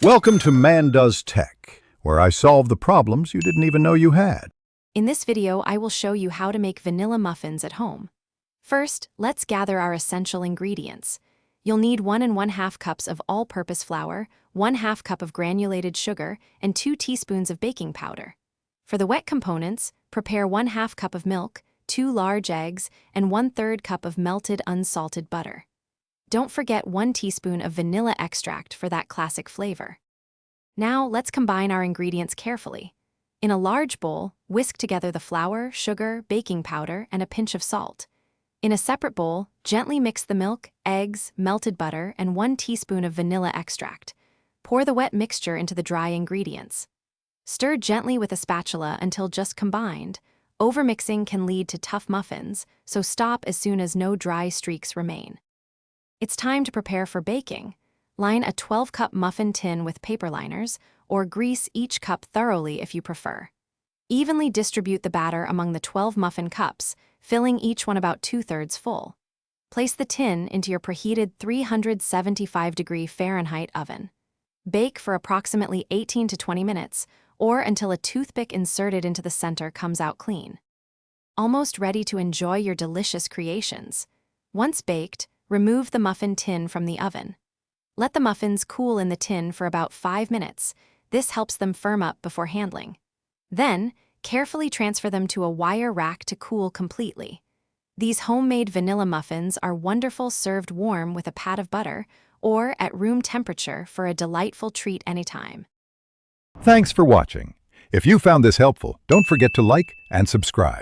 Welcome to Man Does Tech, where I solve the problems you didn't even know you had. In this video, I will show you how to make vanilla muffins at home. First, let's gather our essential ingredients. You'll need 1 1/2 cups of all-purpose flour, 1/2 cup of granulated sugar, and 2 teaspoons of baking powder. For the wet components, prepare 1/2 cup of milk, 2 large eggs, and 1/3 cup of melted unsalted butter. Don't forget 1 teaspoon of vanilla extract for that classic flavor. Now, let's combine our ingredients carefully. In a large bowl, whisk together the flour, sugar, baking powder, and a pinch of salt. In a separate bowl, gently mix the milk, eggs, melted butter, and 1 teaspoon of vanilla extract. Pour the wet mixture into the dry ingredients. Stir gently with a spatula until just combined. Overmixing can lead to tough muffins, so stop as soon as no dry streaks remain. It's time to prepare for baking. Line a 12-cup muffin tin with paper liners, or grease each cup thoroughly if you prefer. Evenly distribute the batter among the 12 muffin cups, filling each one about 2/3 full. Place the tin into your preheated 375-degree Fahrenheit oven. Bake for approximately 18 to 20 minutes, or until a toothpick inserted into the center comes out clean. Almost ready to enjoy your delicious creations. Once baked, remove the muffin tin from the oven. Let the muffins cool in the tin for about 5 minutes. This helps them firm up before handling. Then, carefully transfer them to a wire rack to cool completely. These homemade vanilla muffins are wonderful served warm with a pat of butter, or at room temperature for a delightful treat anytime. Thanks for watching. If you found this helpful, don't forget to like and subscribe.